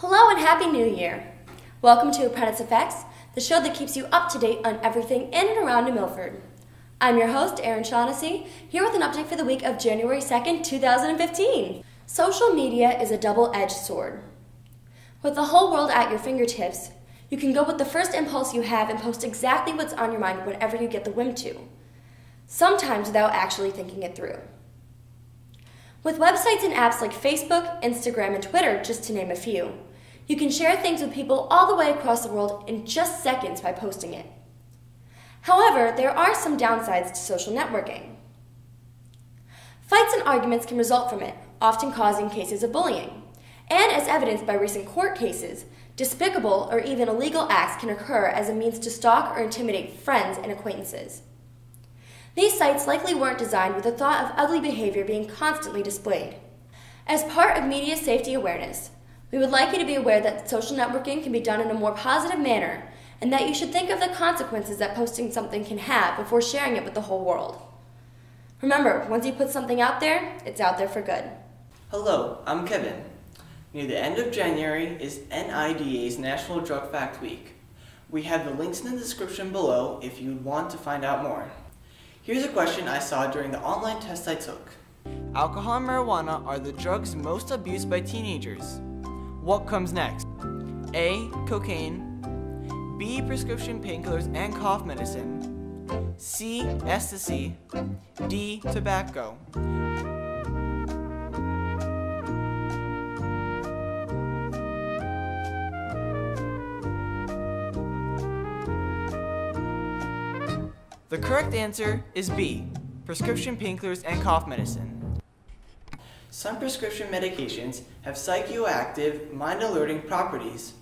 Hello and Happy New Year! Welcome to Apprentice Effects, the show that keeps you up to date on everything in and around New Milford. I'm your host, Erin Shaughnessy, here with an update for the week of January 2nd, 2015. Social media is a double-edged sword. With the whole world at your fingertips, you can go with the first impulse you have and post exactly what's on your mind whenever you get the whim to, sometimes without actually thinking it through. With websites and apps like Facebook, Instagram, and Twitter, just to name a few, you can share things with people all the way across the world in just seconds by posting it. However, there are some downsides to social networking. Fights and arguments can result from it, often causing cases of bullying. And as evidenced by recent court cases, despicable or even illegal acts can occur as a means to stalk or intimidate friends and acquaintances. These sites likely weren't designed with the thought of ugly behavior being constantly displayed. As part of media safety awareness, we would like you to be aware that social networking can be done in a more positive manner and that you should think of the consequences that posting something can have before sharing it with the whole world. Remember, once you put something out there, it's out there for good. Hello, I'm Kevin. Near the end of January is NIDA's National Drug Fact Week. We have the links in the description below if you want to find out more. Here's a question I saw during the online test I took. Alcohol and marijuana are the drugs most abused by teenagers. What comes next? A. Cocaine. B. Prescription painkillers and cough medicine. C. Ecstasy. D. Tobacco. The correct answer is B. Prescription painkillers and cough medicine. Some prescription medications have psychoactive, mind-alerting properties,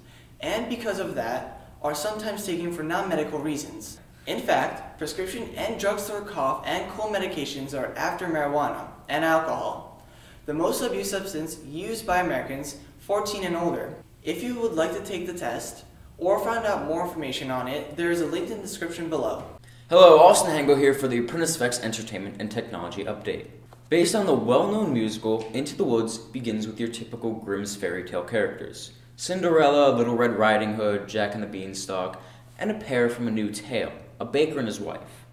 and because of that, are sometimes taken for non-medical reasons. In fact, prescription and drugstore cough and cold medications are after marijuana and alcohol, the most abused substance used by Americans 14 and older. If you would like to take the test, or find out more information on it, there is a link in the description below. Hello, Austin Hango here for the Apprentice Effects Entertainment and Technology Update. Based on the well-known musical, Into the Woods begins with your typical Grimm's fairy tale characters. Cinderella, Little Red Riding Hood, Jack and the Beanstalk, and a pair from A New Tale, a baker and his wife.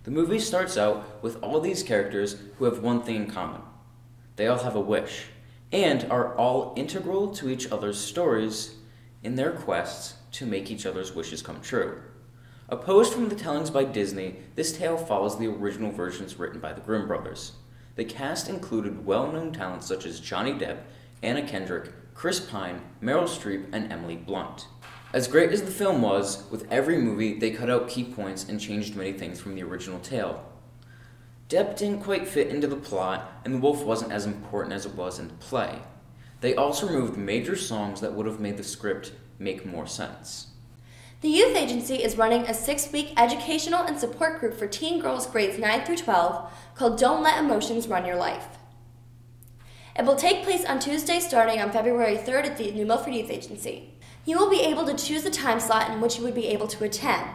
The movie starts out with all these characters who have one thing in common. They all have a wish, and are all integral to each other's stories in their quests to make each other's wishes come true. Opposed from the tellings by Disney, this tale follows the original versions written by the Grimm brothers. The cast included well-known talents such as Johnny Depp, Anna Kendrick, Chris Pine, Meryl Streep, and Emily Blunt. As great as the film was, with every movie they cut out key points and changed many things from the original tale. Depp didn't quite fit into the plot, and the wolf wasn't as important as it was in the play. They also removed major songs that would have made the script make more sense. The Youth Agency is running a 6-week educational and support group for teen girls grades 9 through 12 called Don't Let Emotions Run Your Life. It will take place on Tuesday starting on February 3rd at the New Milford Youth Agency. You will be able to choose the time slot in which you would be able to attend,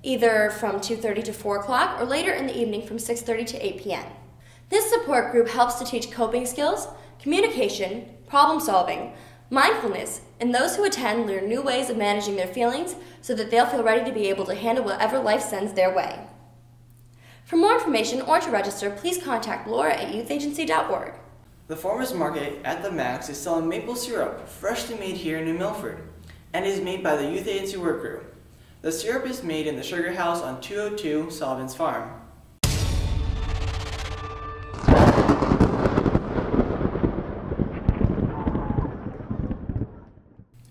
either from 2:30 to 4 o'clock or later in the evening from 6:30 to 8 p.m. This support group helps to teach coping skills, communication, problem solving, mindfulness, and those who attend learn new ways of managing their feelings so that they'll feel ready to be able to handle whatever life sends their way. For more information or to register, please contact Laura at youthagency.org. The farmer's market at the Max is selling maple syrup, freshly made here in New Milford, and is made by the Youth Agency Work Group. The syrup is made in the sugar house on 202 Sullivan's Farm.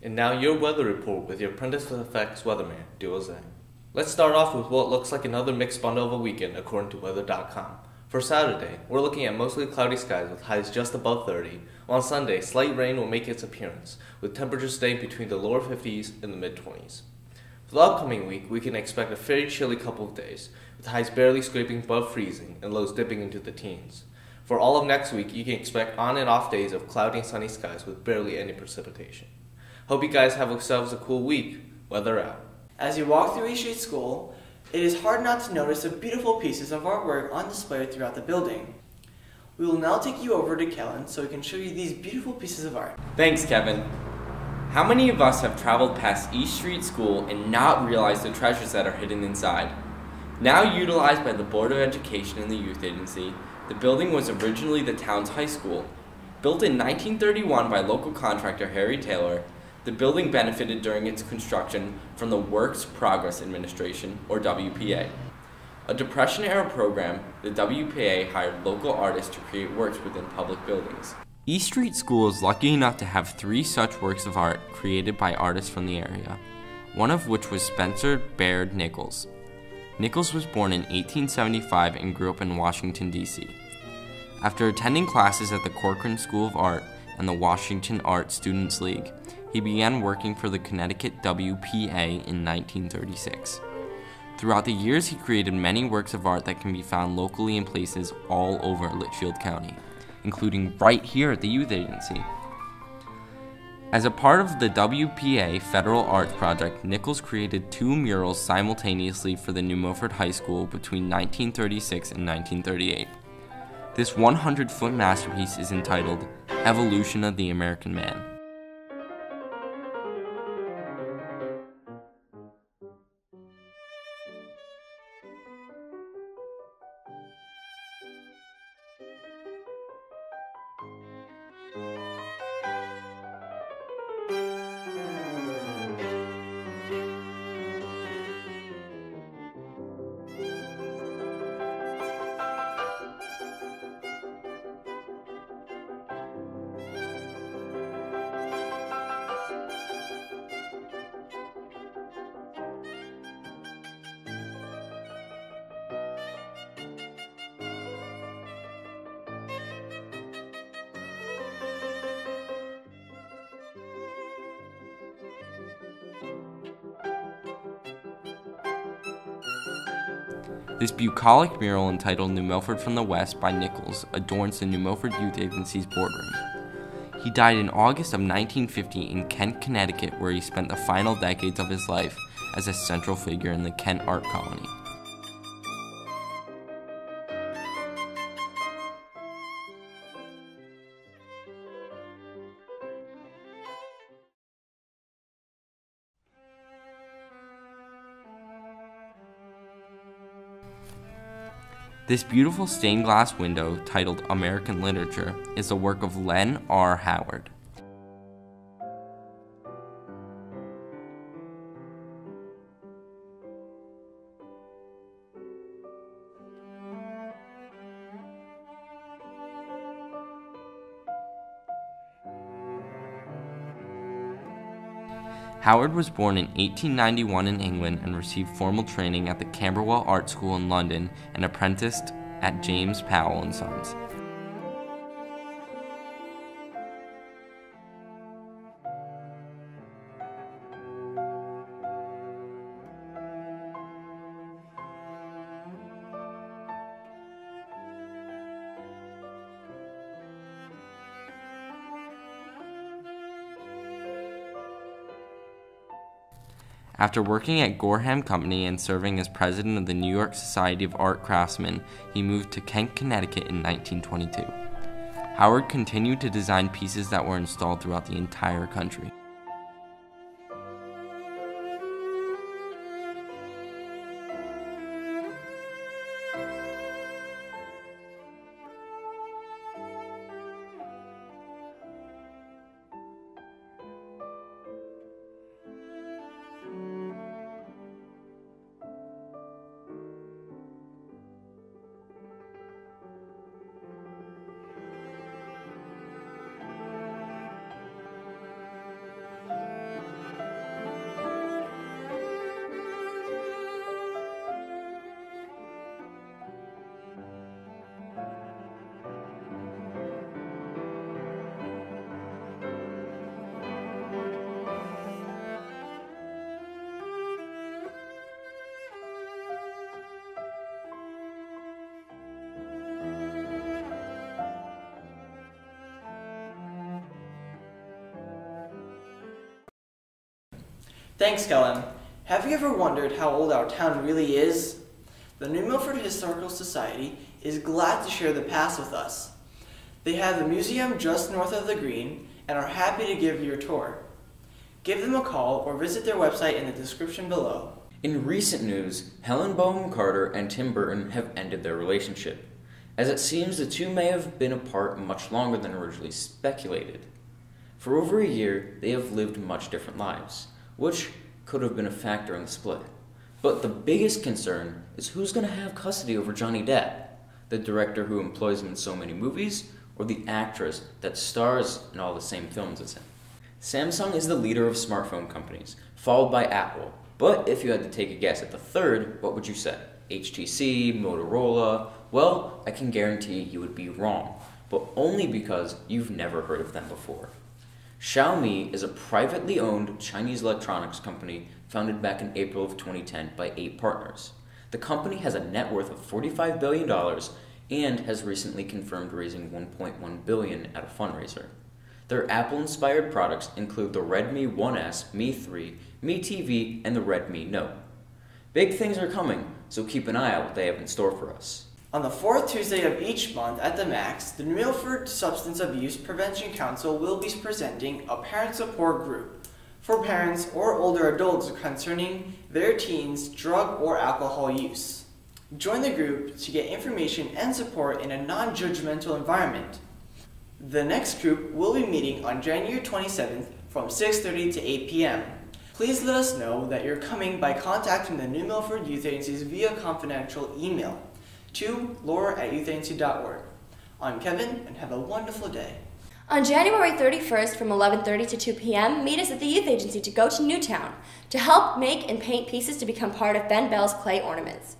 And now your weather report with your Apprentice Effects weatherman, Duo Zhang. Let's start off with what looks like another mixed bundle of a weekend according to weather.com. For Saturday, we're looking at mostly cloudy skies with highs just above 30, while on Sunday, slight rain will make its appearance, with temperatures staying between the lower 50s and the mid-20s. For the upcoming week, we can expect a very chilly couple of days, with highs barely scraping above freezing and lows dipping into the teens. For all of next week, you can expect on and off days of cloudy and sunny skies with barely any precipitation. Hope you guys have yourselves a cool week. Weather out. As you walk through East Street School, it is hard not to notice the beautiful pieces of artwork on display throughout the building. We will now take you over to Kellen so he can show you these beautiful pieces of art. Thanks, Kevin. How many of us have traveled past East Street School and not realized the treasures that are hidden inside? Now utilized by the Board of Education and the Youth Agency, the building was originally the town's high school. Built in 1931 by local contractor Harry Taylor, the building benefited during its construction from the Works Progress Administration, or WPA. A Depression-era program, the WPA hired local artists to create works within public buildings. East Street School is lucky enough to have 3 such works of art created by artists from the area, one of which was Spencer Baird Nichols. Nichols was born in 1875 and grew up in Washington, D.C. After attending classes at the Corcoran School of Art and the Washington Art Students League, he began working for the Connecticut WPA in 1936. Throughout the years, he created many works of art that can be found locally in places all over Litchfield County, including right here at the Youth Agency. As a part of the WPA Federal Arts Project, Nichols created 2 murals simultaneously for the New Milford High School between 1936 and 1938. This 100-foot masterpiece is entitled Evolution of the American Man. This bucolic mural entitled New Milford from the West by Nichols adorns the New Milford Youth Agency's boardroom. He died in August of 1950 in Kent, Connecticut, where he spent the final decades of his life as a central figure in the Kent art colony. This beautiful stained glass window, titled American Literature, is the work of Len R. Howard. Howard was born in 1891 in England and received formal training at the Camberwell Art School in London and apprenticed at James Powell & Sons. After working at Gorham Company and serving as president of the New York Society of Art Craftsmen, he moved to Kent, Connecticut in 1922. Howard continued to design pieces that were installed throughout the entire country. Thanks, Kellen. Have you ever wondered how old our town really is? The New Milford Historical Society is glad to share the past with us. They have the museum just north of the green and are happy to give you a tour. Give them a call or visit their website in the description below. In recent news, Helen Bonham Carter and Tim Burton have ended their relationship, as it seems the two may have been apart much longer than originally speculated. For over a year, they have lived much different lives, which could have been a factor in the split. But the biggest concern is who's going to have custody over Johnny Depp, the director who employs him in so many movies, or the actress that stars in all the same films as him. Samsung is the leader of smartphone companies, followed by Apple. But if you had to take a guess at the third, what would you say? HTC, Motorola? Well, I can guarantee you would be wrong, but only because you've never heard of them before. Xiaomi is a privately owned Chinese electronics company founded back in April of 2010 by 8 partners. The company has a net worth of $45 billion and has recently confirmed raising $1.1 billion at a fundraiser. Their Apple-inspired products include the Redmi 1S, Mi 3, Mi TV, and the Redmi Note. Big things are coming, so keep an eye out what they have in store for us. On the 4th Tuesday of each month at the Max, the Milford Substance Abuse Prevention Council will be presenting a parent support group for parents or older adults concerning their teens' drug or alcohol use. Join the group to get information and support in a non-judgmental environment. The next group will be meeting on January 27th from 6:30 to 8 p.m. Please let us know that you're coming by contacting the New Milford Youth Agencies via confidential email to laura@youthagency.org. I'm Kevin, and have a wonderful day. On January 31st from 11:30 to 2 p.m., meet us at the Youth Agency to go to Newtown to help make and paint pieces to become part of Ben Bell's clay ornaments.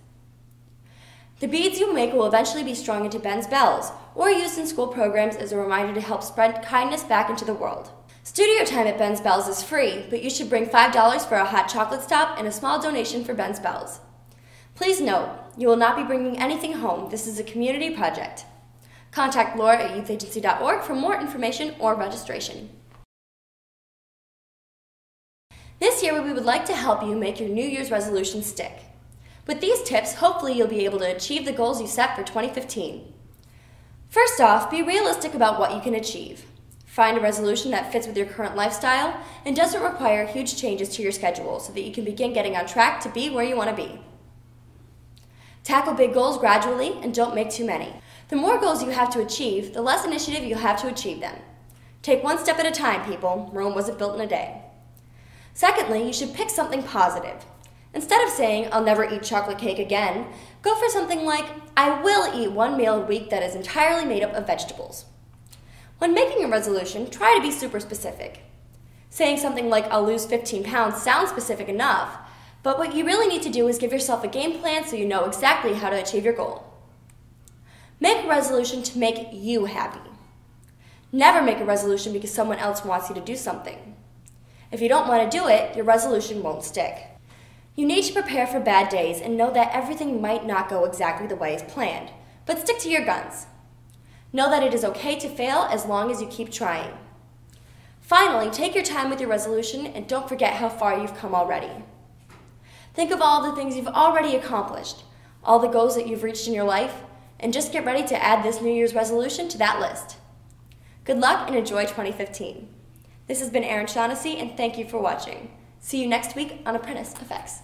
The beads you make will eventually be strung into Ben's bells or used in school programs as a reminder to help spread kindness back into the world. Studio time at Ben's Bells is free, but you should bring $5 for a hot chocolate stop and a small donation for Ben's Bells. Please note, you will not be bringing anything home. This is a community project. Contact laura@youthagency.org for more information or registration. This year, we would like to help you make your New Year's resolution stick. With these tips, hopefully you'll be able to achieve the goals you set for 2015. First off, be realistic about what you can achieve. Find a resolution that fits with your current lifestyle and doesn't require huge changes to your schedule so that you can begin getting on track to be where you want to be. Tackle big goals gradually and don't make too many. The more goals you have to achieve, the less initiative you'll have to achieve them. Take one step at a time, people. Rome wasn't built in a day. Secondly, you should pick something positive. Instead of saying, I'll never eat chocolate cake again, go for something like, I will eat one meal a week that is entirely made up of vegetables. When making a resolution, try to be super specific. Saying something like, I'll lose 15 pounds sounds specific enough, but what you really need to do is give yourself a game plan so you know exactly how to achieve your goal. Make a resolution to make you happy. Never make a resolution because someone else wants you to do something. If you don't want to do it, your resolution won't stick. You need to prepare for bad days and know that everything might not go exactly the way as planned, but stick to your guns. Know that it is okay to fail as long as you keep trying. Finally, take your time with your resolution and don't forget how far you've come already. Think of all the things you've already accomplished, all the goals that you've reached in your life, and just get ready to add this New Year's resolution to that list. Good luck and enjoy 2015. This has been Erin Shaughnessy, and thank you for watching. See you next week on Apprentice Effects.